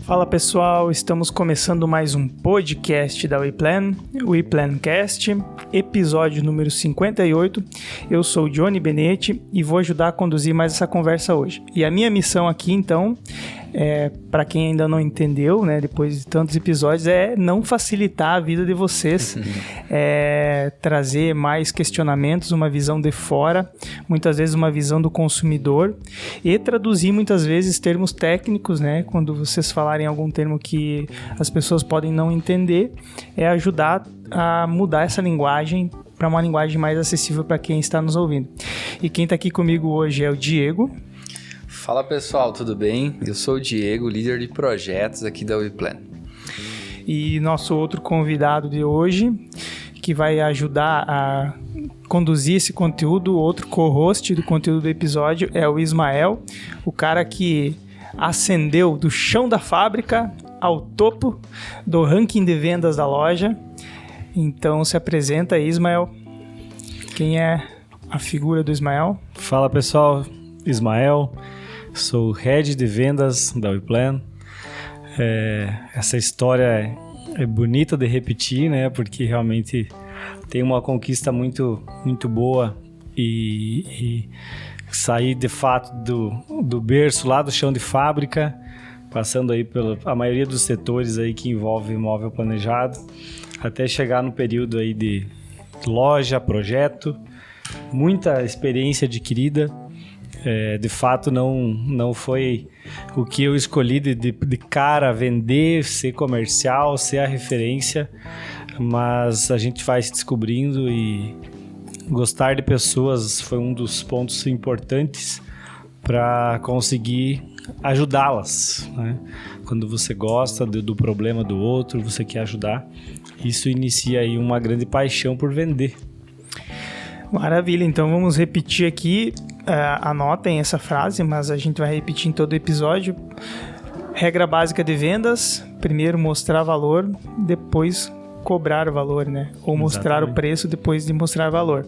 Fala pessoal, estamos começando mais um podcast da WePlan, o WePlancast, episódio número 58. Eu sou o Johnny Benetti e vou ajudar a conduzir mais essa conversa hoje. E a minha missão aqui, então, para quem ainda não entendeu, né, depois de tantos episódios, é não facilitar a vida de vocês, trazer mais questionamentos, uma visão de fora, muitas vezes uma visão do consumidor e traduzir muitas vezes termos técnicos, né, quando vocês falarem algum termo que as pessoas podem não entender, ajudar a mudar essa linguagem para uma linguagem mais acessível para quem está nos ouvindo. E quem está aqui comigo hoje é o Diego. Fala pessoal, tudo bem? Eu sou o Diego, líder de projetos aqui da WePlan. E nosso outro convidado de hoje, que vai ajudar a conduzir esse conteúdo, outro co-host do conteúdo do episódio, é o Ismael, o cara que ascendeu do chão da fábrica ao topo do ranking de vendas da loja. Então se apresenta aí, Ismael. Quem é a figura do Ismael? Fala pessoal, Ismael, sou Head de Vendas da WePlan. Essa história é bonita de repetir, né? Porque realmente tem uma conquista muito, muito boa e sair de fato do berço lá do chão de fábrica, passando aí pela a maioria dos setores aí que envolve imóvel planejado, até chegar no período aí de loja, projeto, muita experiência adquirida. De fato não foi o que eu escolhi de cara, vender, ser comercial, ser a referência, mas a gente vai se descobrindo e gostar de pessoas foi um dos pontos importantes para conseguir ajudá-las, né? Quando você gosta do problema do outro, você quer ajudar, isso inicia aí uma grande paixão por vender. Maravilha, então vamos repetir aqui, anotem essa frase, mas a gente vai repetir em todo o episódio. Regra básica de vendas: primeiro mostrar valor, depois cobrar o valor, né? Ou mostrar Exatamente. O preço depois de mostrar o valor.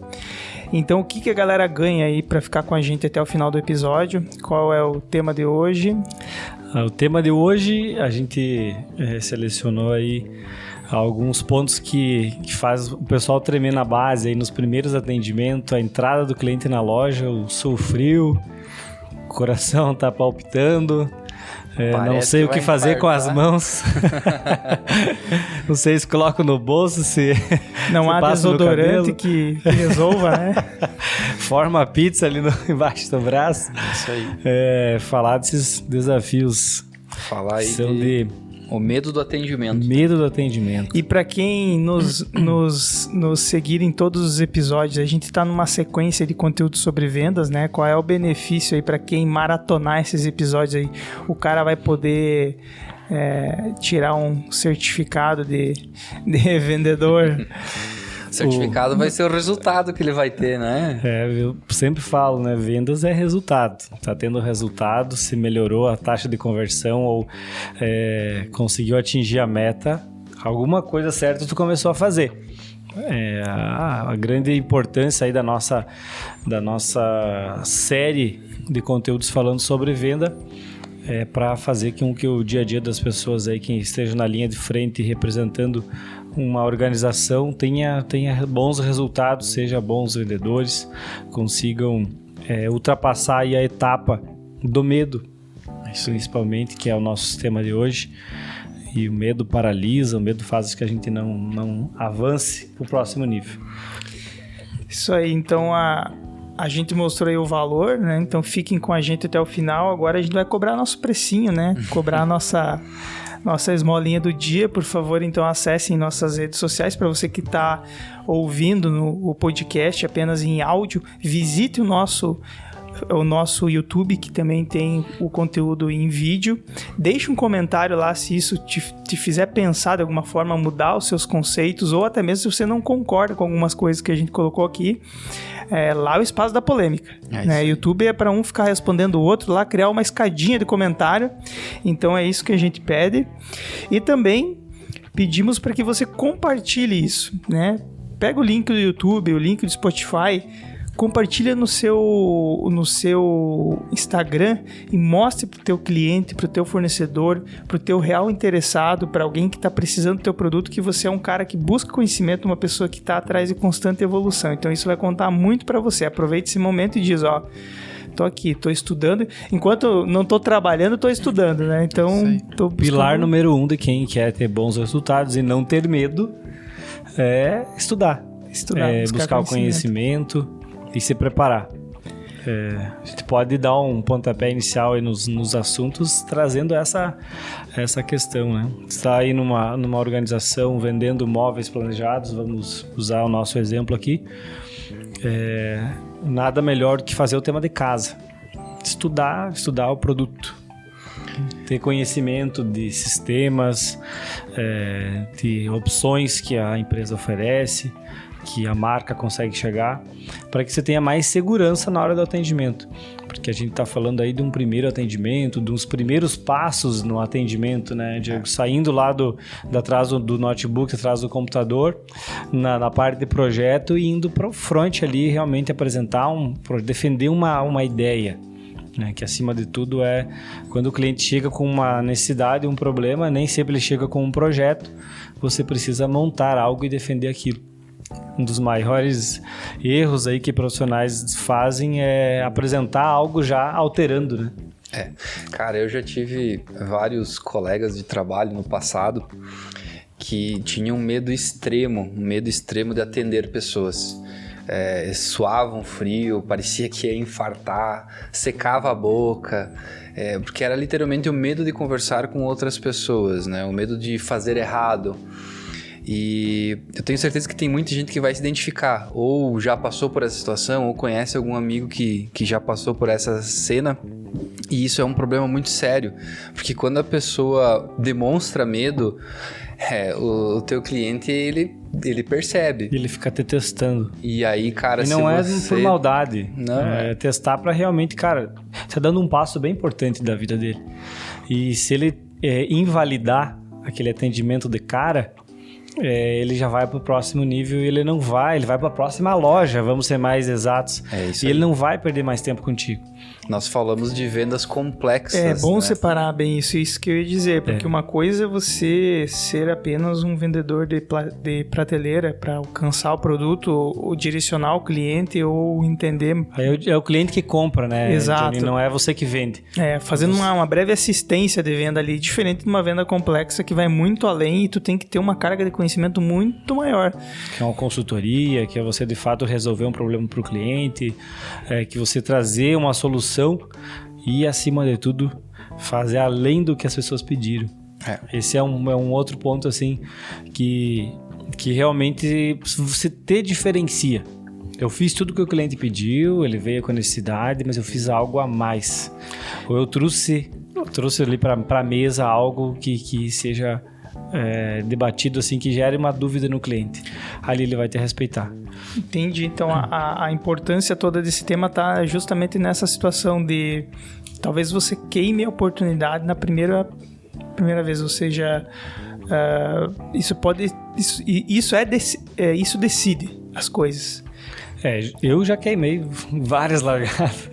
Então, o que a galera ganha aí para ficar com a gente até o final do episódio? Qual é o tema de hoje? O tema de hoje, a gente selecionou aí alguns pontos que faz o pessoal tremer na base aí nos primeiros atendimentos, a entrada do cliente na loja, o suor frio, o coração tá palpitando, não sei o que fazer com as mãos. Não sei se coloco no bolso, se não há desodorante que resolva, né? Forma a pizza ali embaixo do braço. Isso aí. Falar desses desafios. Falar aí o medo do atendimento. Medo do atendimento. E para quem nos seguir em todos os episódios, a gente está numa sequência de conteúdo sobre vendas, né? Qual é o benefício aí para quem maratonar esses episódios aí? O cara vai poder tirar um certificado de vendedor. Certificado vai ser o resultado que ele vai ter, né? Eu sempre falo, né? Vendas é resultado. Tá tendo resultado, se melhorou a taxa de conversão ou conseguiu atingir a meta, alguma coisa certa tu começou a fazer. A grande importância aí da nossa série de conteúdos falando sobre venda para fazer com que o dia a dia das pessoas aí que estejam na linha de frente representando uma organização tenha bons resultados, seja bons vendedores, consigam ultrapassar aí a etapa do medo, principalmente, que é o nosso tema de hoje. E o medo paralisa, o medo faz com que a gente não avance para o próximo nível. Isso aí, então a gente mostrou aí o valor, né? Então fiquem com a gente até o final. Agora a gente vai cobrar nosso precinho, né? Cobrar a nossa esmolinha do dia. Por favor, então acessem nossas redes sociais. Para você que está ouvindo o podcast apenas em áudio, visite o nosso YouTube, que também tem o conteúdo em vídeo. Deixe um comentário lá se isso te fizer pensar de alguma forma, mudar os seus conceitos, ou até mesmo se você não concorda com algumas coisas que a gente colocou aqui. Lá é o espaço da polêmica, né? YouTube é para um ficar respondendo o outro, lá criar uma escadinha de comentário. Então é isso que a gente pede. E também pedimos para que você compartilhe isso, né? Pega o link do YouTube, o link do Spotify, compartilha no seu Instagram e mostre pro teu cliente, pro teu fornecedor, pro teu real interessado, para alguém que está precisando do teu produto, que você é um cara que busca conhecimento, uma pessoa que está atrás de constante evolução. Então isso vai contar muito para você. Aproveite esse momento e diz, tô aqui, tô estudando. Enquanto não tô trabalhando, tô estudando, né? Então, tô buscando... Pilar número 1 de quem quer ter bons resultados e não ter medo é estudar. Buscar o conhecimento e se preparar. A gente pode dar um pontapé inicial aí nos assuntos, trazendo essa questão, né? Você está aí numa organização vendendo móveis planejados, vamos usar o nosso exemplo aqui. Nada melhor do que fazer o tema de casa. Estudar o produto. Ter conhecimento de sistemas, de opções que a empresa oferece, que a marca consegue chegar, para que você tenha mais segurança na hora do atendimento. Porque a gente está falando aí de um primeiro atendimento, de uns primeiros passos no atendimento, né, Diego? Saindo lá atrás do notebook, atrás do computador, na parte de projeto e indo para o front ali, realmente apresentar, defender uma ideia. Que acima de tudo quando o cliente chega com uma necessidade, um problema, nem sempre ele chega com um projeto, você precisa montar algo e defender aquilo. Um dos maiores erros aí que profissionais fazem é apresentar algo já alterando, né? Cara, eu já tive vários colegas de trabalho no passado que tinham medo extremo de atender pessoas. Suavam frio, parecia que ia infartar, secava a boca, porque era literalmente o medo de conversar com outras pessoas, né? O medo de fazer errado. E eu tenho certeza que tem muita gente que vai se identificar, ou já passou por essa situação, ou conhece algum amigo que já passou por essa cena. E isso é um problema muito sério, porque quando a pessoa demonstra medo, o teu cliente, ele percebe. Ele fica te testando. E aí, cara, e não por maldade. Não. É testar pra realmente, cara, você tá dando um passo bem importante da vida dele. E se ele invalidar aquele atendimento de cara, ele já vai pro próximo nível e ele vai pra próxima loja, vamos ser mais exatos. Isso e aí. Ele não vai perder mais tempo contigo. Nós falamos de vendas complexas. É bom, né, separar bem isso que eu ia dizer, porque uma coisa é você ser apenas um vendedor de prateleira para alcançar o produto, ou direcionar o cliente, ou entender... É o cliente que compra, né? Exato. Johnny, não é você que vende. Fazendo uma breve assistência de venda ali, diferente de uma venda complexa que vai muito além e tu tem que ter uma carga de conhecimento muito maior. Que é uma consultoria, que é você de fato resolver um problema para o cliente, que você trazer uma solução e, acima de tudo, fazer além do que as pessoas pediram. Esse é um outro ponto assim que realmente você te diferencia. Eu fiz tudo o que o cliente pediu, ele veio com a necessidade, mas eu fiz algo a mais. Ou eu trouxe ali para a mesa algo que seja debatido, assim, que gere uma dúvida no cliente. Ali ele vai te respeitar. Entendi. Então a importância toda desse tema está justamente nessa situação de talvez você queime a oportunidade na primeira vez, ou seja, isso decide as coisas. Eu já queimei várias largadas.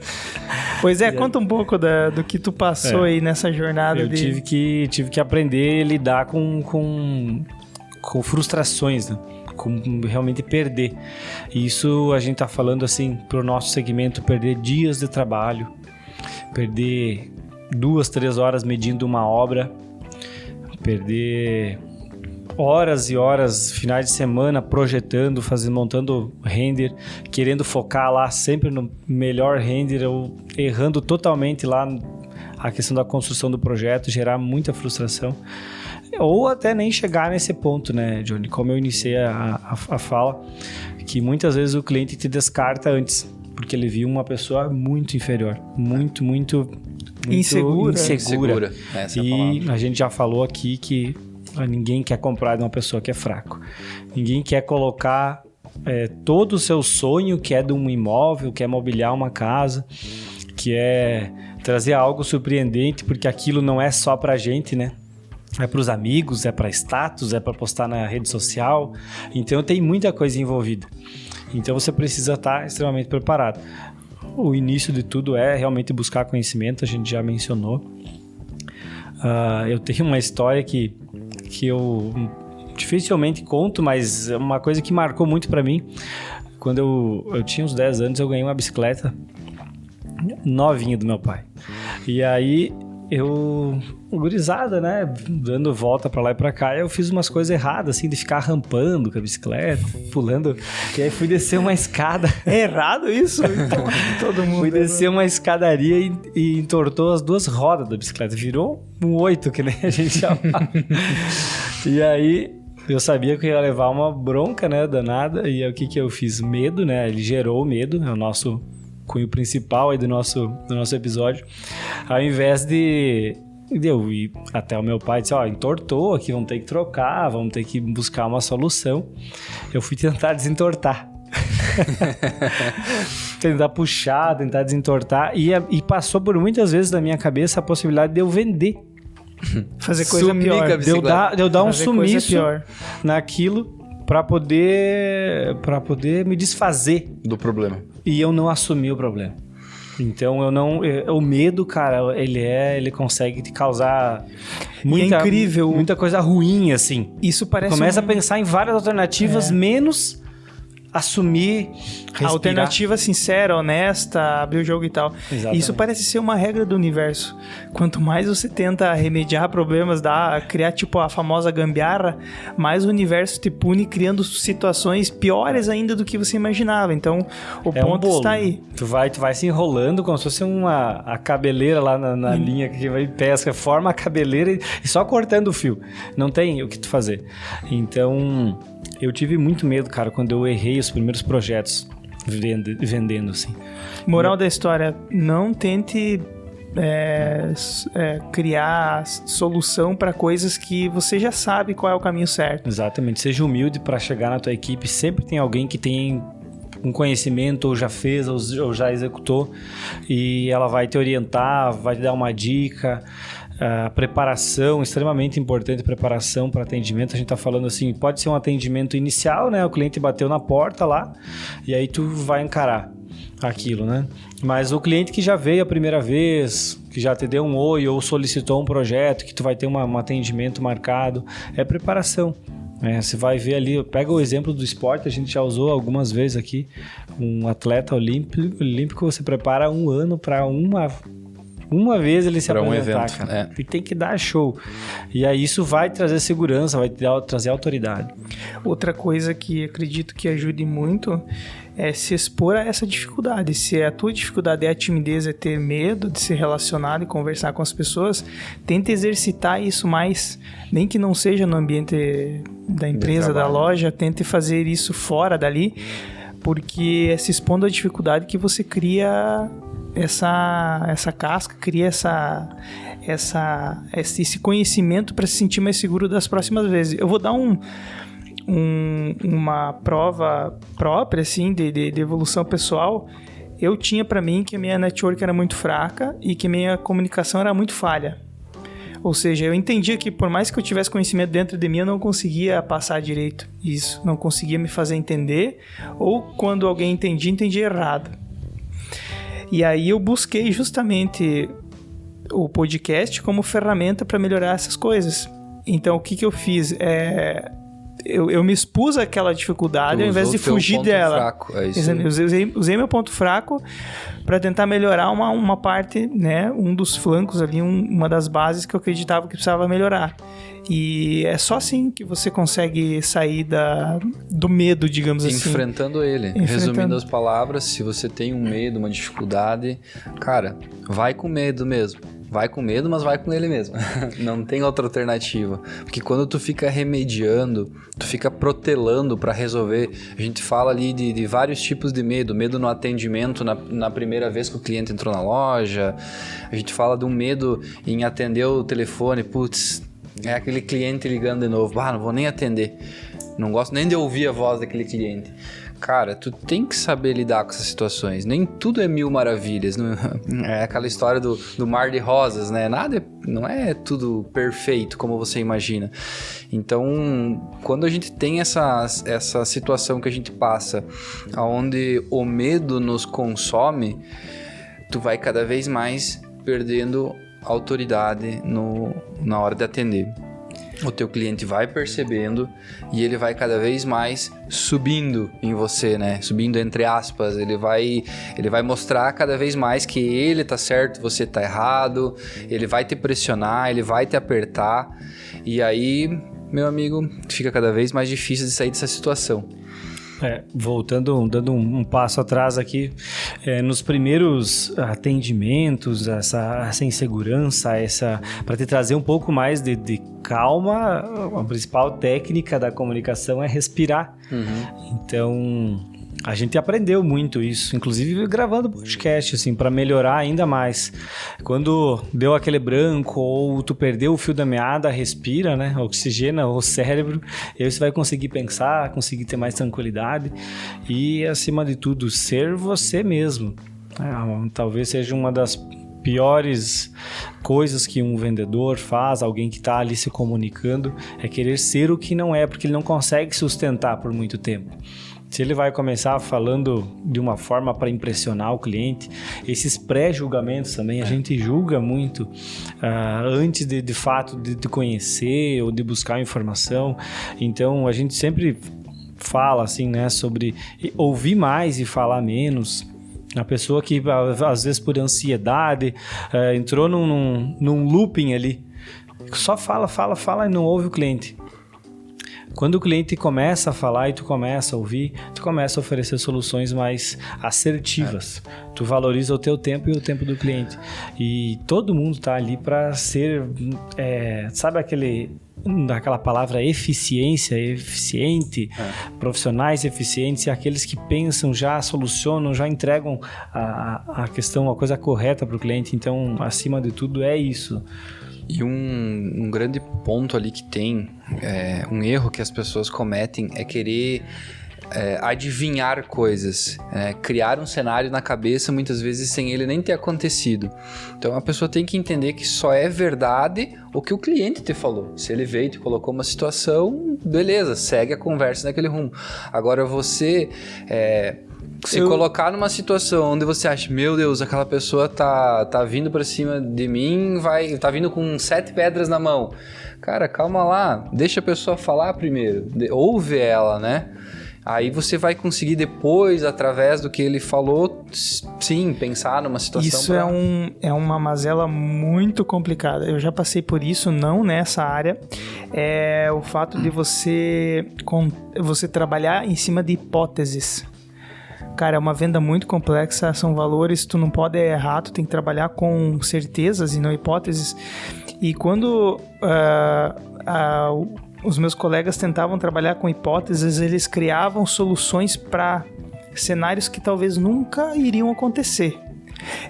Pois conta um pouco do que tu passou aí nessa jornada. Eu tive que aprender a lidar com frustrações, né? Com realmente perder. E isso a gente tá falando assim, pro nosso segmento, perder dias de trabalho, perder 2-3 horas medindo uma obra, perder horas e horas, finais de semana, projetando, montando render, querendo focar lá sempre no melhor render, ou errando totalmente lá a questão da construção do projeto, gerar muita frustração. Ou até nem chegar nesse ponto, né, Johnny? Como eu iniciei a fala, que muitas vezes o cliente te descarta antes, porque ele viu uma pessoa muito inferior, muito insegura. Essa é a e palavra. A gente já falou aqui que ninguém quer comprar de uma pessoa que é fraco. Ninguém quer colocar todo o seu sonho, que é de um imóvel, que é mobiliar uma casa, que é trazer algo surpreendente, porque aquilo não é só pra gente, né? É pros amigos, é pra status, é pra postar na rede social. Então tem muita coisa envolvida. Então você precisa estar extremamente preparado. O início de tudo é realmente buscar conhecimento, a gente já mencionou. Eu tenho uma história que eu dificilmente conto, mas é uma coisa que marcou muito para mim. Quando eu tinha uns 10 anos, eu ganhei uma bicicleta novinha do meu pai. E aí, gurizada, né, dando volta pra lá e pra cá, eu fiz umas coisas erradas, assim, de ficar rampando com a bicicleta, pulando, e aí fui descer uma escada. É errado isso? Então, todo mundo. Fui descer uma escadaria e entortou as 2 rodas da bicicleta, virou um 8, que nem a gente chamava. E aí, eu sabia que eu ia levar uma bronca, né, danada, e aí o que eu fiz? Medo, né, ele gerou o medo, é o nosso cunho principal aí do nosso episódio. Ao invés de eu ir até o meu pai e dizer, entortou aqui, vamos ter que trocar, vamos ter que buscar uma solução, eu fui tentar desentortar. Tentar puxar, tentar desentortar, e passou por muitas vezes na minha cabeça a possibilidade de eu vender. Fazer coisa pior. De eu dar um sumiço naquilo para poder me desfazer do problema. E eu não assumi o problema. Então o medo, cara, ele consegue te causar muita coisa ruim, assim. Isso parece começa a pensar em várias alternativas, menos assumir, respirar. A alternativa sincera, honesta, abrir o jogo e tal. Exatamente. Isso parece ser uma regra do universo. Quanto mais você tenta remediar problemas, criar tipo a famosa gambiarra, mais o universo te pune criando situações piores ainda do que você imaginava. Então, o ponto está aí. Tu vai se enrolando como se fosse a cabeleira lá na linha que vai pesca, forma a cabeleira e só cortando o fio. Não tem o que tu fazer. Então, eu tive muito medo, cara, quando eu errei os primeiros projetos vendendo, assim. Moral da história, não tente criar solução para coisas que você já sabe qual é o caminho certo. Exatamente, seja humilde para chegar na tua equipe, sempre tem alguém que tem um conhecimento, ou já fez, ou já executou, e ela vai te orientar, vai te dar uma dica. A preparação, extremamente importante, preparação para atendimento. A gente está falando assim, pode ser um atendimento inicial, né? O cliente bateu na porta lá e aí tu vai encarar aquilo, né? Mas o cliente que já veio a primeira vez, que já te deu um oi ou solicitou um projeto, que tu vai ter um atendimento marcado, é preparação. Você vai ver ali, pega o exemplo do esporte, a gente já usou algumas vezes aqui, um atleta olímpico você prepara um ano para uma vez ele se apresentar, evento, cara. E tem que dar show. E aí isso vai trazer segurança, vai trazer autoridade. Outra coisa que acredito que ajude muito é se expor a essa dificuldade. Se a tua dificuldade é a timidez, é ter medo de se relacionar e conversar com as pessoas, tenta exercitar isso mais. Nem que não seja no ambiente da empresa, da loja, tente fazer isso fora dali, porque é se expondo à dificuldade que você cria essa casca, cria esse conhecimento para se sentir mais seguro das próximas vezes. Eu vou dar uma prova própria assim, de evolução pessoal. Eu tinha para mim que a minha network era muito fraca e que a minha comunicação era muito falha. Ou seja, eu entendia que por mais que eu tivesse conhecimento dentro de mim, eu não conseguia passar direito isso, não conseguia me fazer entender, ou quando alguém entendia errado. E aí eu busquei justamente o podcast como ferramenta para melhorar essas coisas. Então o que eu fiz? Eu me expus àquela dificuldade ao invés de fugir dela. Fraco, é isso. Usei meu ponto fraco para tentar melhorar uma parte, né, um dos flancos ali, uma das bases que eu acreditava que precisava melhorar. E é só assim que você consegue sair do medo, digamos assim. Enfrentando ele. Resumindo as palavras, se você tem um medo, uma dificuldade, cara, vai com medo mesmo. Vai com medo, mas vai com ele mesmo. Não tem outra alternativa. Porque quando tu fica remediando, tu fica protelando para resolver. A gente fala ali de vários tipos de medo. Medo no atendimento na primeira vez que o cliente entrou na loja. A gente fala de um medo em atender o telefone. Putz, é aquele cliente ligando de novo. Não vou nem atender. Não gosto nem de ouvir a voz daquele cliente. cara, tu tem que saber lidar com essas situações. Nem tudo é mil maravilhas. Não é aquela história do mar de rosas, né? Não é tudo perfeito como você imagina. Então, quando a gente tem essa situação que a gente passa, onde o medo nos consome, tu vai cada vez mais perdendo autoridade na hora de atender. O teu cliente vai percebendo e ele vai cada vez mais subindo em você, né? Subindo entre aspas. Ele vai mostrar cada vez mais que ele tá certo, você tá errado. Ele vai te pressionar, ele vai te apertar. E aí, meu amigo, fica cada vez mais difícil de sair dessa situação. Voltando, dando um passo atrás aqui, nos primeiros atendimentos, essa insegurança, para te trazer um pouco mais de calma, a principal técnica da comunicação é respirar. Então, a gente aprendeu muito isso, inclusive gravando podcast, assim, para melhorar ainda mais. Quando deu aquele branco ou tu perdeu o fio da meada, respira, né? Oxigena o cérebro, e aí você vai conseguir pensar, conseguir ter mais tranquilidade e, acima de tudo, ser você mesmo. Talvez seja uma das piores coisas que um vendedor faz, alguém que está ali se comunicando, é querer ser o que não é, porque ele não consegue sustentar por muito tempo. Se ele vai começar falando de uma forma para impressionar o cliente, esses pré-julgamentos também, a gente julga muito antes de fato de conhecer ou de buscar informação. Então, a gente sempre fala assim, né, sobre ouvir mais e falar menos. A pessoa que, às vezes, por ansiedade, entrou num looping ali, só fala e não ouve o cliente. Quando o cliente começa a falar e tu começa a ouvir, tu começa a oferecer soluções mais assertivas. Tu valoriza o teu tempo e o tempo do cliente. E todo mundo tá ali para ser, sabe aquela palavra eficiência, eficiente, profissionais eficientes, aqueles que pensam, já solucionam, já entregam a questão, a coisa correta para o cliente. Então, acima de tudo, é isso. E um grande ponto ali que tem, um erro que as pessoas cometem é querer adivinhar coisas, criar um cenário na cabeça, muitas vezes sem ele nem ter acontecido. Então a pessoa tem que entender que só é verdade o que o cliente te falou. Se ele veio e te colocou uma situação, beleza, segue a conversa naquele rumo. Agora você se colocar numa situação onde você acha, meu Deus, aquela pessoa tá vindo pra cima de mim, tá vindo com 7 pedras na mão. Cara, calma lá, deixa a pessoa falar primeiro, ouve ela, né? Aí você vai conseguir depois, através do que ele falou, sim, pensar numa situação. Isso é uma mazela muito complicada. Eu já passei por isso, não nessa área. É o fato de você trabalhar em cima de hipóteses. Cara, é uma venda muito complexa, são valores, tu não pode errar, tu tem que trabalhar com certezas e não hipóteses. E quando os meus colegas tentavam trabalhar com hipóteses, eles criavam soluções para cenários que talvez nunca iriam acontecer.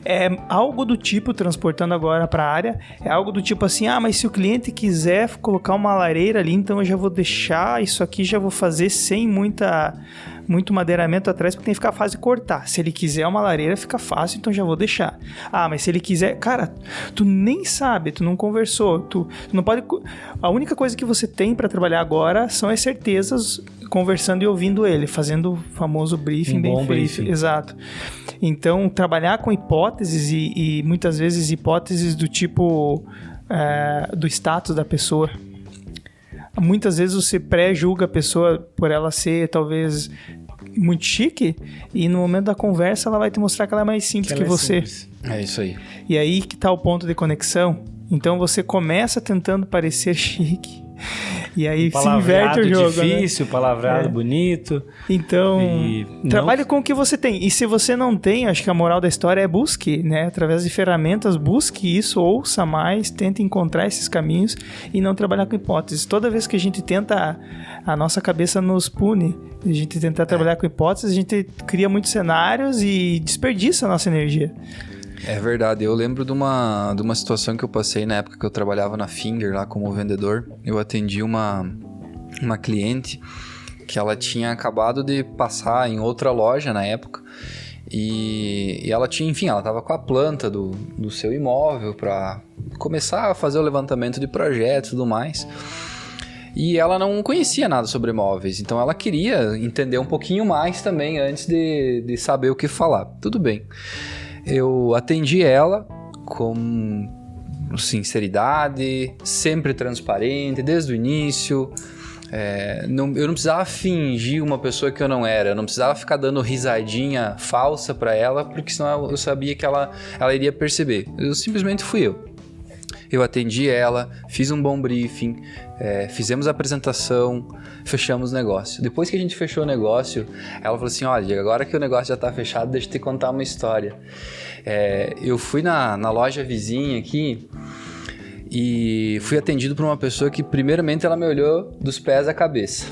É algo do tipo, transportando agora para a área, é algo do tipo assim, mas se o cliente quiser colocar uma lareira ali, então eu já vou deixar isso aqui, já vou fazer sem muito madeiramento atrás, porque tem que ficar fácil de cortar. Se ele quiser uma lareira, fica fácil, então já vou deixar. Mas se ele quiser... Cara, tu nem sabe, tu não conversou, tu não pode... A única coisa que você tem para trabalhar agora são as certezas, conversando e ouvindo ele, fazendo o famoso briefing, bem feito. Exato. Então, trabalhar com hipóteses e muitas vezes hipóteses do tipo do status da pessoa. Muitas vezes você pré-julga a pessoa por ela ser talvez muito chique e no momento da conversa ela vai te mostrar que ela é mais simples que você. É isso aí. E aí que tá o ponto de conexão. Então você começa tentando parecer chique e aí se inverte o jogo, difícil, né? Palavreado bonito. Então, trabalhe com o que você tem. E se você não tem, acho que a moral da história é busque, né? Através de ferramentas, busque isso, ouça mais, tente encontrar esses caminhos e não trabalhar com hipóteses. Toda vez que a gente tenta, a nossa cabeça nos pune. A gente tentar trabalhar com hipóteses, a gente cria muitos cenários e desperdiça a nossa energia. É verdade, eu lembro de uma situação que eu passei na época que eu trabalhava na Finger lá como vendedor. Eu atendi uma cliente que ela tinha acabado de passar em outra loja na época e ela tinha, enfim, ela estava com a planta do seu imóvel para começar a fazer o levantamento de projetos e tudo mais. E ela não conhecia nada sobre imóveis, então ela queria entender um pouquinho mais também antes de saber o que falar. Tudo bem. Eu atendi ela com sinceridade, sempre transparente, desde o início. Eu não precisava fingir uma pessoa que eu não era, eu não precisava ficar dando risadinha falsa para ela, porque senão eu sabia que ela iria perceber. Eu simplesmente fui eu. Eu atendi ela, fiz um bom briefing, fizemos a apresentação, fechamos o negócio. Depois que a gente fechou o negócio, ela falou assim, olha, agora que o negócio já está fechado, deixa eu te contar uma história. Eu fui na loja vizinha aqui e fui atendido por uma pessoa que primeiramente ela me olhou dos pés à cabeça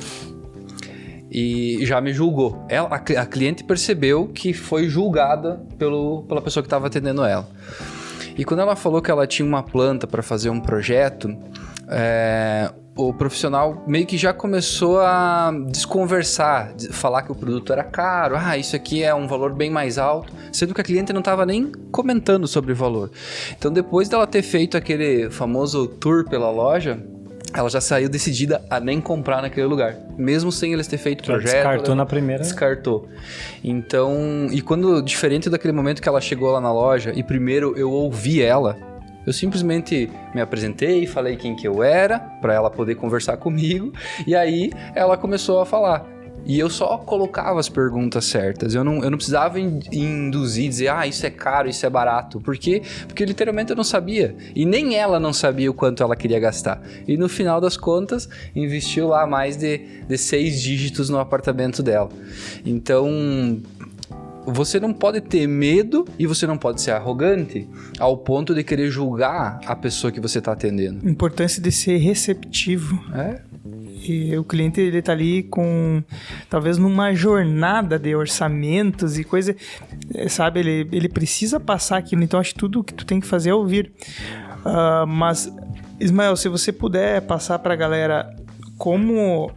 e já me julgou. A cliente percebeu que foi julgada pela pessoa que estava atendendo ela. E quando ela falou que ela tinha uma planta para fazer um projeto, o profissional meio que já começou a desconversar, falar que o produto era caro, isso aqui é um valor bem mais alto, sendo que a cliente não estava nem comentando sobre o valor. Então, depois dela ter feito aquele famoso tour pela loja, ela já saiu decidida a nem comprar naquele lugar, mesmo sem eles ter feito projeto. Descartou na primeira. Descartou. Então, e quando, diferente daquele momento que ela chegou lá na loja e primeiro eu ouvi ela, eu simplesmente me apresentei, falei quem que eu era, para ela poder conversar comigo, e aí ela começou a falar. E eu só colocava as perguntas certas, eu não precisava induzir, dizer, isso é caro, isso é barato. Por quê? Porque literalmente eu não sabia, e nem ela não sabia o quanto ela queria gastar. E no final das contas, investiu lá mais de 6 dígitos no apartamento dela. Então, você não pode ter medo e você não pode ser arrogante ao ponto de querer julgar a pessoa que você está atendendo. A importância de ser receptivo. E o cliente, ele tá ali com, talvez numa jornada de orçamentos e coisa, sabe, ele precisa passar aquilo, então acho que tudo que tu tem que fazer é ouvir. Mas, Ismael, se você puder passar pra galera como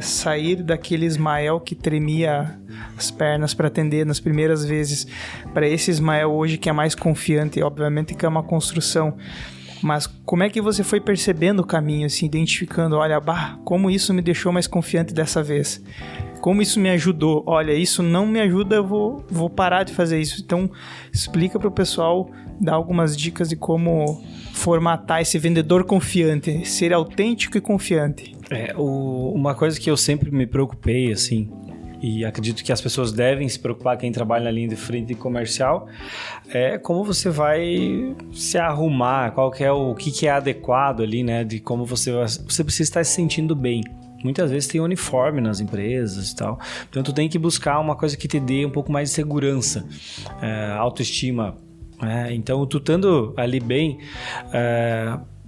sair daquele Ismael que tremia as pernas para atender nas primeiras vezes, para esse Ismael hoje que é mais confiante, obviamente que é uma construção. Mas como é que você foi percebendo o caminho, assim, identificando, olha, como isso me deixou mais confiante dessa vez? Como isso me ajudou? Olha, isso não me ajuda, eu vou parar de fazer isso. Então, explica para o pessoal, dá algumas dicas de como formatar esse vendedor confiante, ser autêntico e confiante. Uma coisa que eu sempre me preocupei, assim, e acredito que as pessoas devem se preocupar, quem trabalha na linha de frente comercial, é como você vai se arrumar, o que é adequado ali, né? De como você precisa estar se sentindo bem. Muitas vezes tem uniforme nas empresas e tal, então tu tem que buscar uma coisa que te dê um pouco mais de segurança, autoestima. Então, tu estando ali bem,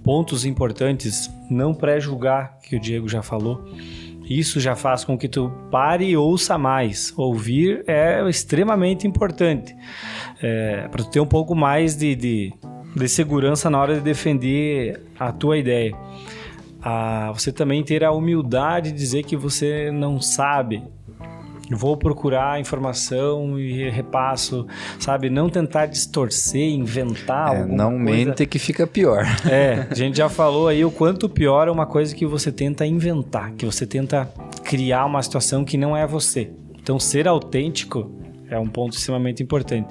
pontos importantes, não pré-julgar, que o Diego já falou. Isso já faz com que tu pare e ouça mais. Ouvir é extremamente importante. Para tu ter um pouco mais de segurança na hora de defender a tua ideia. Você também ter a humildade de dizer que você não sabe. Vou procurar informação e repasso, sabe? Não tentar distorcer, inventar alguma não coisa. mente que fica pior. A gente já falou aí o quanto pior é uma coisa que você tenta inventar, que você tenta criar uma situação que não é você. Então, ser autêntico é um ponto extremamente importante.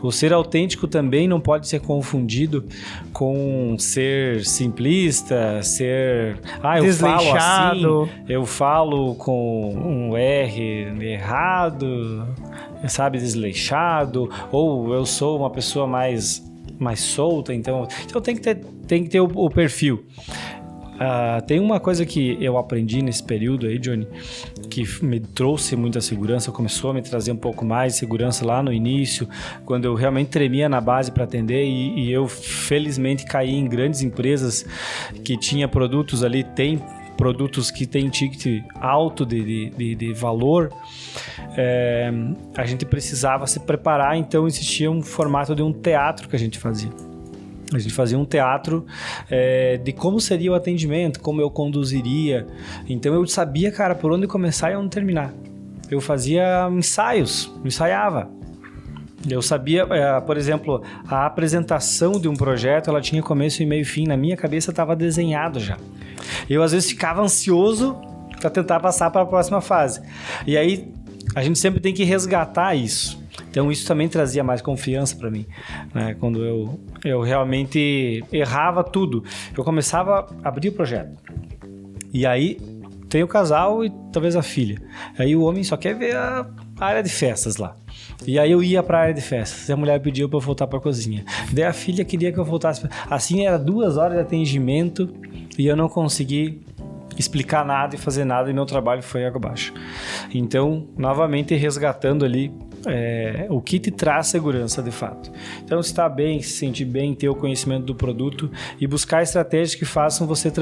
O ser autêntico também não pode ser confundido com ser simplista, ser... eu falo assim, eu falo com um R errado, sabe, desleixado, ou eu sou uma pessoa mais solta, então tem que ter o perfil. Tem uma coisa que eu aprendi nesse período aí, Johnny, que me trouxe muita segurança, começou a me trazer um pouco mais de segurança lá no início, quando eu realmente tremia na base para atender e eu felizmente caí em grandes empresas que tinha produtos ali, tem produtos que tem ticket alto de valor, a gente precisava se preparar, então existia um formato de um teatro que a gente fazia. A gente fazia um teatro de como seria o atendimento, como eu conduziria. Então eu sabia, cara, por onde começar e onde terminar. Eu fazia ensaios, ensaiava. Eu sabia, por exemplo, a apresentação de um projeto, ela tinha começo e meio e fim. Na minha cabeça estava desenhado já. Eu às vezes ficava ansioso para tentar passar para a próxima fase. E aí a gente sempre tem que resgatar isso. Então isso também trazia mais confiança para mim, né? Quando eu realmente errava tudo. Eu começava a abrir o projeto. E aí tem o casal e talvez a filha. Aí o homem só quer ver a área de festas lá. E aí eu ia para a área de festas. E a mulher pediu para eu voltar para a cozinha. Daí a filha queria que eu voltasse. Assim era 2 horas de atendimento e eu não consegui explicar nada e fazer nada, e meu trabalho foi água abaixo. Então, novamente resgatando ali o que te traz segurança de fato. Então, se está bem, se sentir bem, ter o conhecimento do produto e buscar estratégias que façam você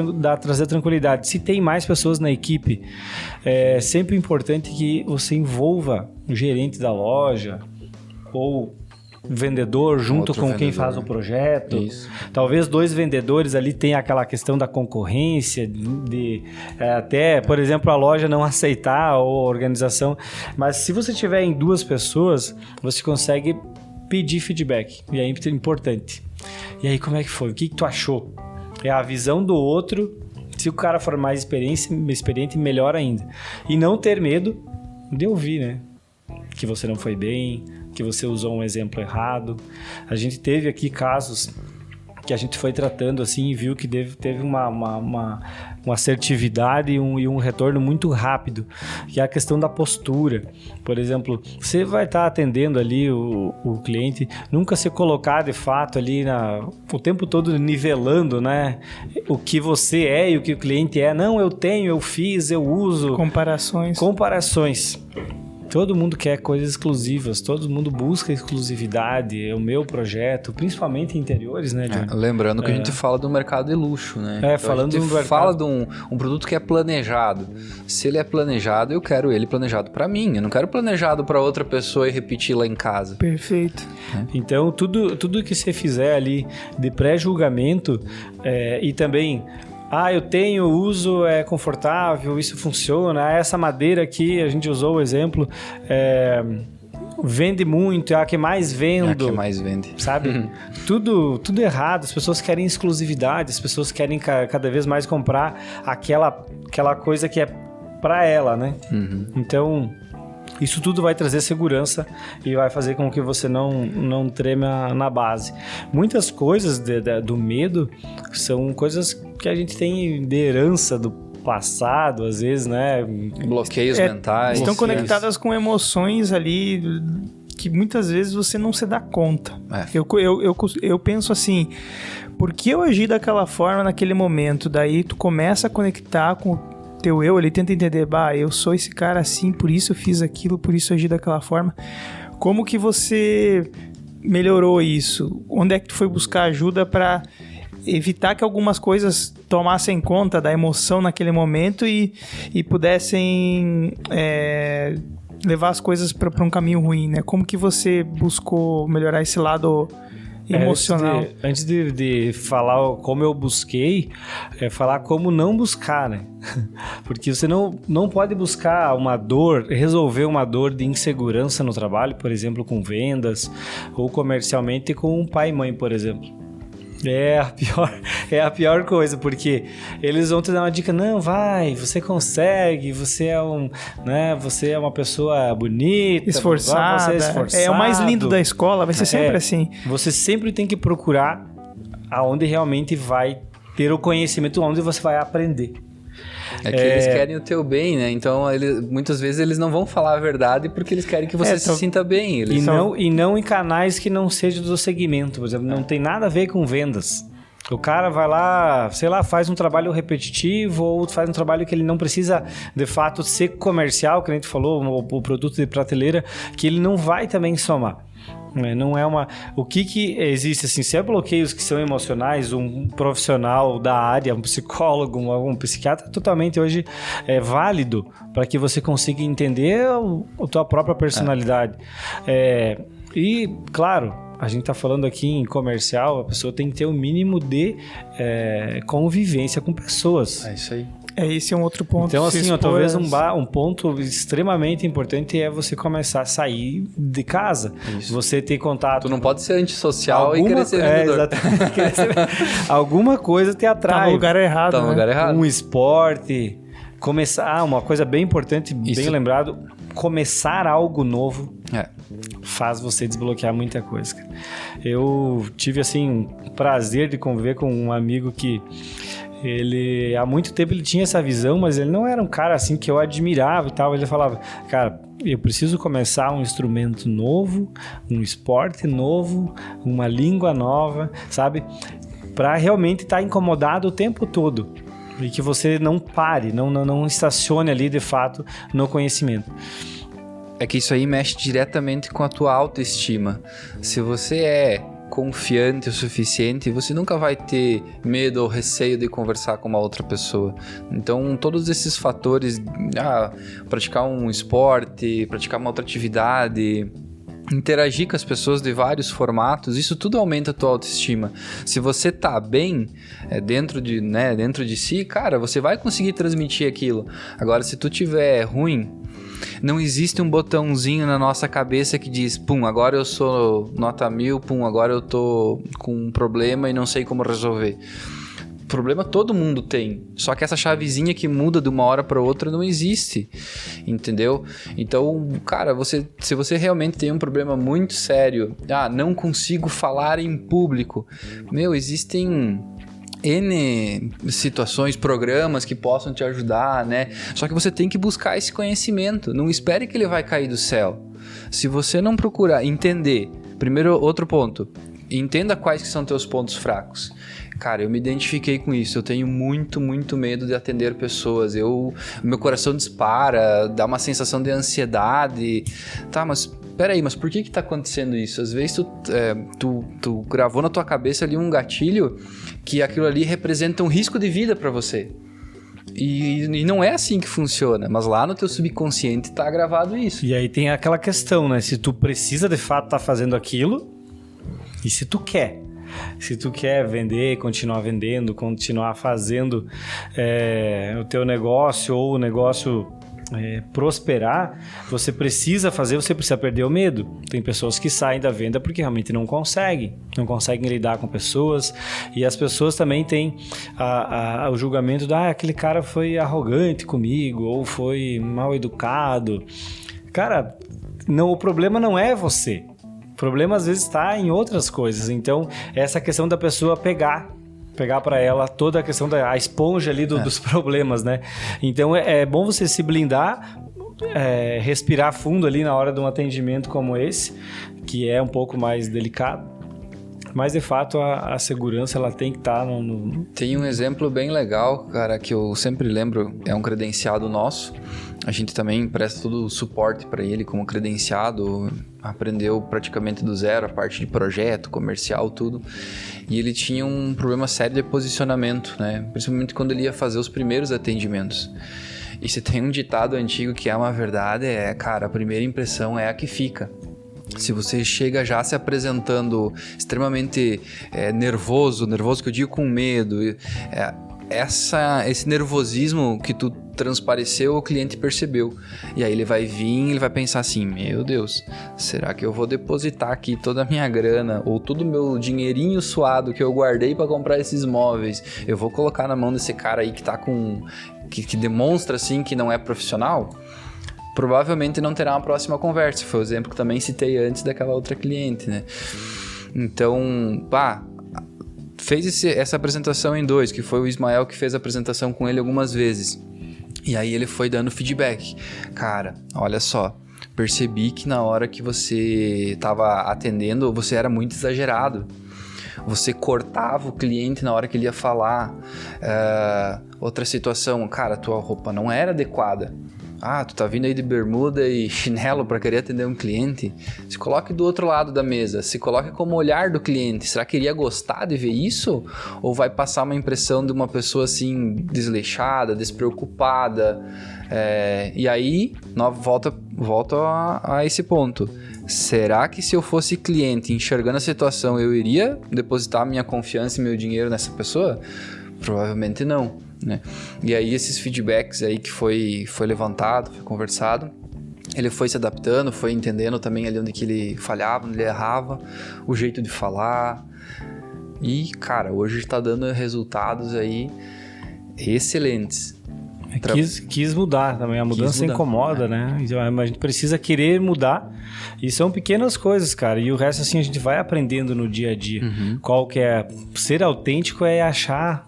trazer tranquilidade. Se tem mais pessoas na equipe, é sempre importante que você envolva o gerente da loja ou vendedor junto Outro com vendedor, quem faz né? o projeto. Isso. Talvez 2 vendedores ali tenha aquela questão da concorrência, até, por exemplo, a loja não aceitar ou a organização. Mas se você tiver em 2 pessoas, você consegue pedir feedback. E aí é importante. E aí como é que foi? O que tu achou? É a visão do outro. Se o cara for mais experiente, melhor ainda. E não ter medo de ouvir, né? Que você não foi bem, que você usou um exemplo errado. A gente teve aqui casos que a gente foi tratando assim e viu que teve uma assertividade e um retorno muito rápido, que é a questão da postura. Por exemplo, você vai estar atendendo ali o cliente, nunca se colocar de fato ali o tempo todo nivelando, né, o que você é e o que o cliente é. Não, eu tenho, eu fiz, eu uso. Comparações. Todo mundo quer coisas exclusivas, todo mundo busca exclusividade, é o meu projeto, principalmente em interiores, né, Johnny? Lembrando que a gente fala do mercado de luxo, né? Então falando a gente do mercado... fala de um produto que é planejado. Se ele é planejado, eu quero ele planejado para mim. Eu não quero planejado para outra pessoa e repetir lá em casa. Perfeito. Então, tudo que você fizer ali de pré-julgamento e também... eu tenho, uso, é confortável, isso funciona. Essa madeira aqui, a gente usou o exemplo, vende muito, é a que mais vendo. É a que mais vende. Sabe? Tudo errado, as pessoas querem exclusividade, as pessoas querem cada vez mais comprar aquela coisa que é pra ela, né? Uhum. Então... isso tudo vai trazer segurança e vai fazer com que você não trema na base. Muitas coisas do medo são coisas que a gente tem de herança do passado, às vezes, né? Bloqueios mentais. Estão conectadas com emoções ali que muitas vezes você não se dá conta. Eu penso assim, por que eu agi daquela forma naquele momento? Daí tu começa a conectar com teu eu, ele tenta entender, eu sou esse cara assim, por isso eu fiz aquilo, por isso eu agi daquela forma. Como que você melhorou isso? Onde é que tu foi buscar ajuda para evitar que algumas coisas tomassem conta da emoção naquele momento e pudessem levar as coisas para um caminho ruim, né? Como que você buscou melhorar esse lado emocional? Antes de falar como eu busquei, falar como não buscar, né? Porque você não pode buscar uma dor, resolver uma dor de insegurança no trabalho, por exemplo, com vendas, ou comercialmente com um pai e mãe, por exemplo. É a pior coisa, porque eles vão te dar uma dica, não, vai, você consegue, você é uma pessoa bonita, esforçada, você é esforçado. É o mais lindo da escola, vai ser sempre assim. Você sempre tem que procurar aonde realmente vai ter o conhecimento, onde você vai aprender. É que eles querem o teu bem, né? Então, muitas vezes eles não vão falar a verdade porque eles querem que você se sinta bem. E não em canais que não sejam do segmento, por exemplo. Não tem nada a ver com vendas. O cara vai lá, sei lá, faz um trabalho repetitivo ou faz um trabalho que ele não precisa, de fato, ser comercial, que a gente falou, o produto de prateleira, que ele não vai também somar. Não é uma... O que existe, assim, se é bloqueios que são emocionais, um profissional da área, um psicólogo, um psiquiatra, totalmente hoje é válido para que você consiga entender a tua própria personalidade. E, claro, a gente tá falando aqui em comercial, a pessoa tem que ter o mínimo de convivência com pessoas. É isso aí. Esse é um outro ponto. Então, assim, talvez um ponto extremamente importante é você começar a sair de casa. Isso. Você ter contato. Tu não pode ser antissocial e querer ser vendedor. Exatamente. Alguma coisa te atrai. Tá no lugar errado. Tá no lugar errado. Um esporte. Começar, uma coisa bem importante, bem lembrado, começar algo novo faz você desbloquear muita coisa, cara. Eu tive, assim, o prazer de conviver com um amigo que ele, há muito tempo ele tinha essa visão, mas ele não era um cara, assim, que eu admirava e tal. Ele falava, cara, eu preciso começar um instrumento novo, um esporte novo, uma língua nova, sabe? Para realmente estar incomodado o tempo todo. E que você não pare, não estacione ali, de fato, no conhecimento. É que isso aí mexe diretamente com a tua autoestima. Se você é confiante o suficiente, você nunca vai ter medo ou receio de conversar com uma outra pessoa. Então, todos esses fatores, praticar um esporte, praticar uma outra atividade, interagir com as pessoas de vários formatos, isso tudo aumenta a tua autoestima. Se você tá bem dentro de si, cara, você vai conseguir transmitir aquilo. Agora, se tu tiver ruim, não existe um botãozinho na nossa cabeça que diz, pum, agora eu sou nota 1000, pum, agora eu tô com um problema e não sei como resolver. Problema todo mundo tem, só que essa chavezinha que muda de uma hora para outra não existe, entendeu? Então, cara, se você realmente tem um problema muito sério, não consigo falar em público, existem N situações, programas que possam te ajudar, né? Só que você tem que buscar esse conhecimento, não espere que ele vai cair do céu. Se você não procurar entender, primeiro, outro ponto, entenda quais que são teus pontos fracos. Cara, eu me identifiquei com isso. Eu tenho muito, muito medo de atender pessoas. Meu coração dispara, dá uma sensação de ansiedade. Tá, mas peraí, mas por que tá acontecendo isso? Às vezes tu gravou na tua cabeça ali um gatilho que aquilo ali representa um risco de vida pra você. E não é assim que funciona, mas lá no teu subconsciente tá gravado isso. E aí tem aquela questão, né? Se tu precisa de fato estar fazendo aquilo e se tu quer. Se tu quer vender, continuar vendendo, continuar fazendo o teu negócio ou o negócio prosperar, você precisa fazer, você precisa perder o medo. Tem pessoas que saem da venda porque realmente não conseguem lidar com pessoas, e as pessoas também têm o julgamento de aquele cara foi arrogante comigo ou foi mal educado. Cara, o problema não é você. O problema às vezes está em outras coisas. Então, essa questão da pessoa pegar para ela toda a questão da esponja ali dos problemas, né? Então, é bom você se blindar, respirar fundo ali na hora de um atendimento como esse, que é um pouco mais delicado. Mas, de fato, a segurança ela tem que estar no... Tem um exemplo bem legal, cara, que eu sempre lembro, é um credenciado nosso. A gente também presta todo o suporte para ele como credenciado, aprendeu praticamente do zero a parte de projeto, comercial, tudo. E ele tinha um problema sério de posicionamento, né? Principalmente quando ele ia fazer os primeiros atendimentos. E se tem um ditado antigo que é uma verdade, cara, a primeira impressão é a que fica. Se você chega já se apresentando extremamente nervoso que eu digo com medo, esse nervosismo que tu transpareceu, o cliente percebeu. E aí ele vai vir, ele vai pensar assim, meu Deus, será que eu vou depositar aqui toda a minha grana ou todo o meu dinheirinho suado que eu guardei para comprar esses móveis, eu vou colocar na mão desse cara aí que tá que demonstra assim que não é profissional? Provavelmente não terá uma próxima conversa. Foi o exemplo que também citei antes daquela outra cliente, né? Então, fez essa apresentação em 2, que foi o Ismael que fez a apresentação com ele algumas vezes. E aí ele foi dando feedback. Cara, olha só, percebi que na hora que você estava atendendo, você era muito exagerado. Você cortava o cliente na hora que ele ia falar. Outra situação, cara, tua roupa não era adequada. Tu tá vindo aí de bermuda e chinelo para querer atender um cliente? Se coloque do outro lado da mesa, se coloque como olhar do cliente. Será que ele ia gostar de ver isso? Ou vai passar uma impressão de uma pessoa assim, desleixada, despreocupada? E aí, volta a esse ponto. será que se eu fosse cliente enxergando a situação, eu iria depositar minha confiança e meu dinheiro nessa pessoa? Provavelmente não, né? E aí esses feedbacks aí que foi levantado, foi conversado, ele foi se adaptando, foi entendendo também ali onde que ele falhava, onde ele errava, o jeito de falar. E, cara, hoje está dando resultados aí excelentes. Quis mudar também, a mudança incomoda, né? Então, a gente precisa querer mudar e são pequenas coisas, cara, e o resto assim a gente vai aprendendo no dia a dia. Qual que é? Ser autêntico é achar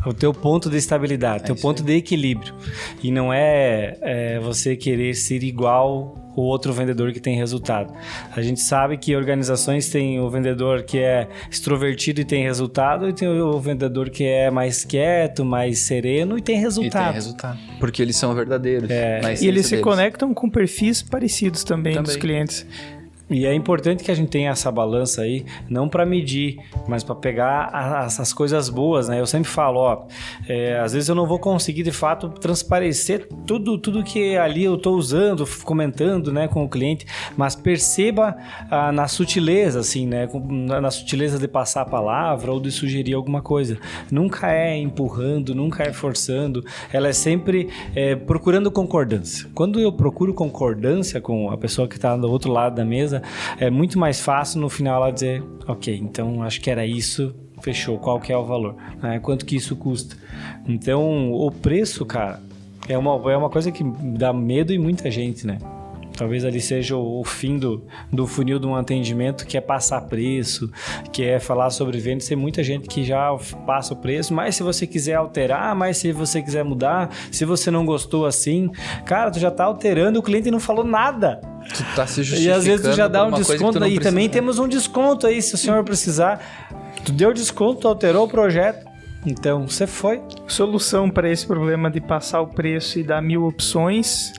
o teu ponto de estabilidade, teu ponto de equilíbrio, e não é você querer ser igual o outro vendedor que tem resultado. A gente sabe que organizações têm o vendedor que é extrovertido e tem resultado, e tem o vendedor que é mais quieto, mais sereno e tem resultado. E tem resultado. Porque eles são verdadeiros. E eles se conectam com perfis parecidos também dos clientes. E é importante que a gente tenha essa balança aí, não para medir, mas para pegar as coisas boas, né? Eu sempre falo, às vezes eu não vou conseguir de fato transparecer tudo que ali eu estou usando, comentando, né, com o cliente, mas perceba na sutileza, assim, né? Na sutileza de passar a palavra ou de sugerir alguma coisa. Nunca é empurrando, nunca é forçando, ela é sempre procurando concordância. Quando eu procuro concordância com a pessoa que está do outro lado da mesa, é muito mais fácil no final ela dizer, ok, então acho que era isso, fechou, qual que é o valor, né? Quanto que isso custa. Então o preço, cara, é uma coisa que dá medo em muita gente, né? Talvez ali seja o fim do funil de um atendimento, que é passar preço, que é falar sobre vendas. Tem muita gente que já passa o preço, mas se você quiser alterar, mas se você quiser mudar, se você não gostou assim, cara, tu já tá alterando, o cliente não falou nada. Tu tá se justificando. E às vezes tu já dá um desconto aí. Também temos um desconto aí, se o senhor precisar. Tu deu desconto, tu alterou o projeto. Então, você foi. Solução para esse problema de passar o preço e dar 1000 opções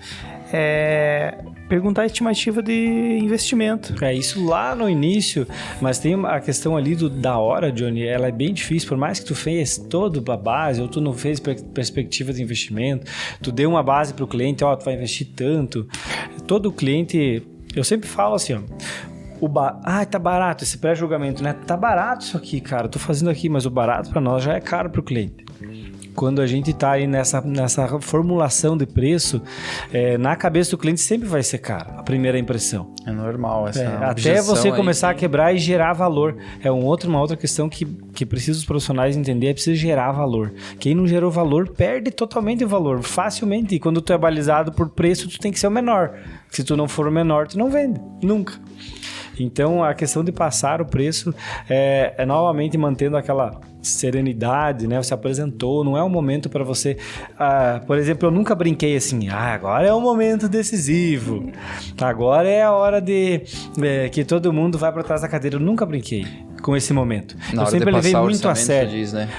é perguntar a estimativa de investimento. É isso lá no início, mas tem a questão ali da hora, Johnny, ela é bem difícil, por mais que tu fez toda a base, ou tu não fez perspectiva de investimento, tu deu uma base para o cliente, tu vai investir tanto. Todo cliente, eu sempre falo assim, tá barato esse pré-julgamento, né? Tá barato isso aqui, cara, tô fazendo aqui, mas o barato para nós já é caro para o cliente. Quando a gente está aí nessa formulação de preço, na cabeça do cliente sempre vai ser caro, a primeira impressão. É normal essa até você começar a quebrar e gerar valor. É uma outra questão que precisa os profissionais entender, é preciso gerar valor. Quem não gerou valor, perde totalmente o valor, facilmente. E quando tu é balizado por preço, tu tem que ser o menor. Se tu não for o menor, tu não vende, nunca. Então, a questão de passar o preço é novamente mantendo aquela serenidade, né? Você apresentou, não é um momento para você... por exemplo, eu nunca brinquei assim, agora é um momento decisivo, agora é a hora de que todo mundo vai para trás da cadeira. Eu nunca brinquei com esse momento. Eu sempre levei muito a sério. Diz, né?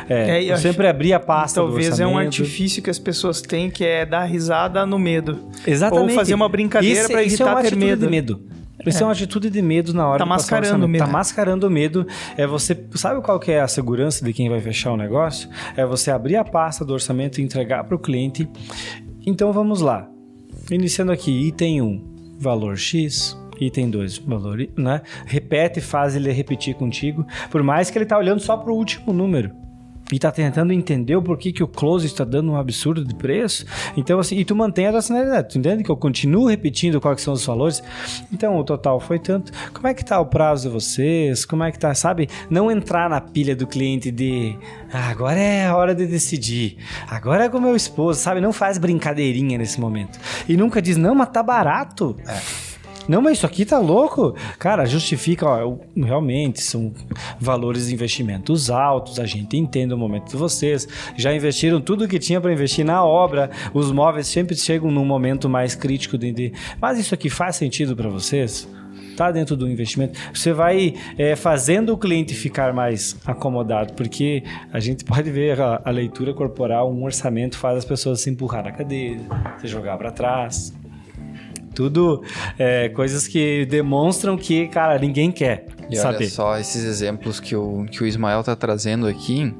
Eu sempre abri a pasta do orçamento. Talvez é um artifício que as pessoas têm, que é dar risada no medo. Exatamente. Ou fazer uma brincadeira para evitar ter medo. Isso é uma atitude de medo na hora de passar o orçamento. Tá mascarando o medo. Sabe qual que é a segurança de quem vai fechar o negócio? É você abrir a pasta do orçamento e entregar para o cliente. Então vamos lá. Iniciando aqui, item 1, valor X. Item 2, valor, né? Repete, faz ele repetir contigo. Por mais que ele tá olhando só para o último número. E tá tentando entender o porquê que o close está dando um absurdo de preço. Então, assim, e tu mantém a racionalidade. Tu entende que eu continuo repetindo quais são os valores? Então, o total foi tanto. Como é que tá o prazo de vocês? Como é que tá, sabe? Não entrar na pilha do cliente de... agora é a hora de decidir. Agora é com o meu esposo, sabe? Não faz brincadeirinha nesse momento. E nunca diz, não, mas tá barato. Não, mas isso aqui tá louco. Cara, justifica, realmente são valores de investimentos altos, a gente entende o momento de vocês, já investiram tudo que tinha para investir na obra, os móveis sempre chegam num momento mais crítico mas isso aqui faz sentido para vocês? Tá dentro do investimento? Você vai fazendo o cliente ficar mais acomodado, porque a gente pode ver a leitura corporal, um orçamento faz as pessoas se empurrar na cadeira, se jogar para trás. Tudo coisas que demonstram que, cara, ninguém quer saber. Olha só esses exemplos que o Ismael tá trazendo aqui,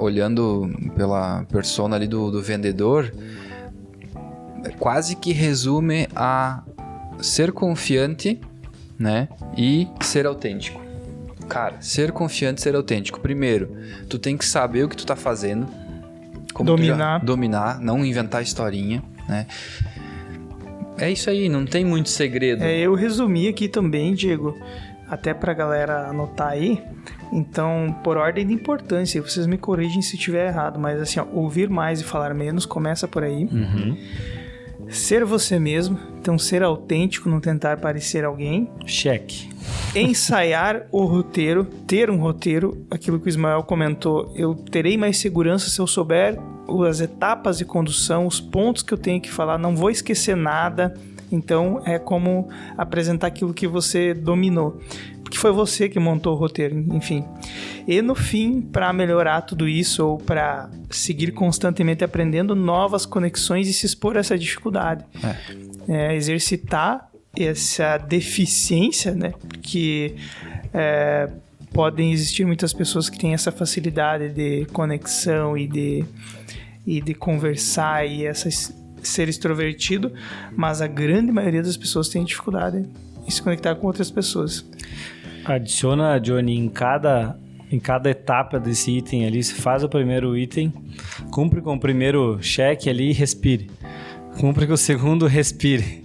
olhando pela persona ali do vendedor, quase que resume ser confiante, né? E ser autêntico. Cara, ser confiante e ser autêntico. Primeiro, tu tem que saber o que tu tá fazendo. Dominar, não inventar historinha, né? É isso aí, não tem muito segredo. Eu resumi aqui também, Diego, até pra galera anotar aí. Então, por ordem de importância, vocês me corrigem se estiver errado, mas assim, ó, ouvir mais e falar menos, começa por aí. Ser você mesmo, então ser autêntico, não tentar parecer alguém. Cheque. Ensaiar o roteiro, ter um roteiro, aquilo que o Ismael comentou, eu terei mais segurança se eu souber as etapas de condução, os pontos que eu tenho que falar, não vou esquecer nada. Então é como apresentar aquilo que você dominou, porque foi você que montou o roteiro, enfim. E no fim, para melhorar tudo isso ou para seguir constantemente aprendendo novas conexões e se expor a essa dificuldade, exercitar essa deficiência, né? Porque podem existir muitas pessoas que têm essa facilidade de conexão e de conversar e ser extrovertido, mas a grande maioria das pessoas tem dificuldade em se conectar com outras pessoas. Adiciona, Johnny, em cada etapa desse item ali, você faz o primeiro item, cumpre com o primeiro cheque ali e respire. Cumpre com o segundo, respire.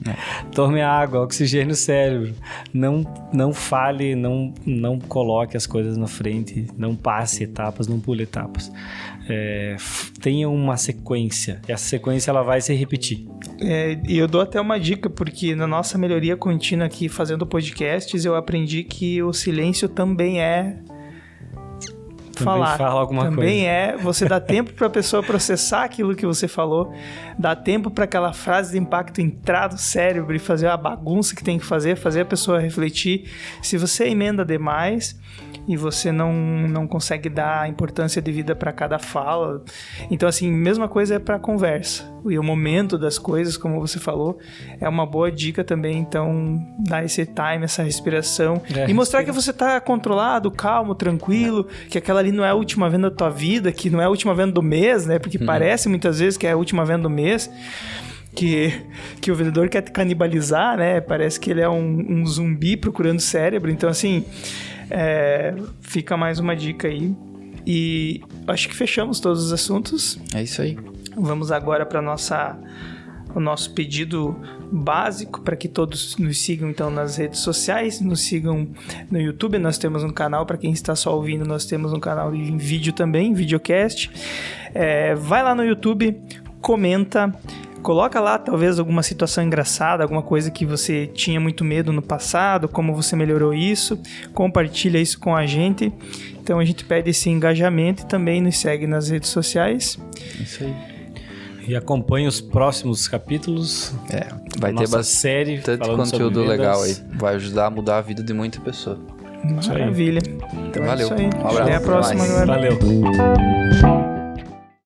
Tome água, oxigênio no cérebro. Não fale, não coloque as coisas na frente, não passe etapas, não pule etapas. Tenha uma sequência. E essa sequência ela vai se repetir. E eu dou até uma dica, porque na nossa melhoria contínua aqui, fazendo podcasts, eu aprendi que o silêncio também é falar. Fala alguma coisa. Também você dá tempo para a pessoa processar aquilo que você falou, dá tempo para aquela frase de impacto entrar no cérebro e fazer a bagunça que tem que fazer a pessoa refletir. Se você emenda demais e você não consegue dar a importância devida para cada fala, então assim, mesma coisa é para a conversa. E o momento das coisas, como você falou, é uma boa dica também. Então, dar esse time, essa respiração e mostrar que você tá controlado, calmo, tranquilo, que aquela ali não é a última venda da tua vida, que não é a última venda do mês, né? Porque parece muitas vezes que é a última venda do mês, que o vendedor quer te canibalizar, né? Parece que ele é um zumbi procurando cérebro. Então, assim, fica mais uma dica aí. E acho que fechamos todos os assuntos. É isso aí. Vamos agora para o nosso pedido básico para que todos nos sigam então nas redes sociais, nos sigam no YouTube. Nós temos um canal, para quem está só ouvindo, nós temos um canal em vídeo também, videocast. Vai lá no YouTube, comenta, coloca lá talvez alguma situação engraçada, alguma coisa que você tinha muito medo no passado, como você melhorou isso, compartilha isso com a gente. Então a gente pede esse engajamento e também nos segue nas redes sociais. Isso aí. E acompanhe os próximos capítulos. Vai ter série bastante conteúdo legal aí. Vai ajudar a mudar a vida de muita pessoa. Maravilha. Então valeu. É isso aí. Um abraço. Até a próxima, galera. Valeu.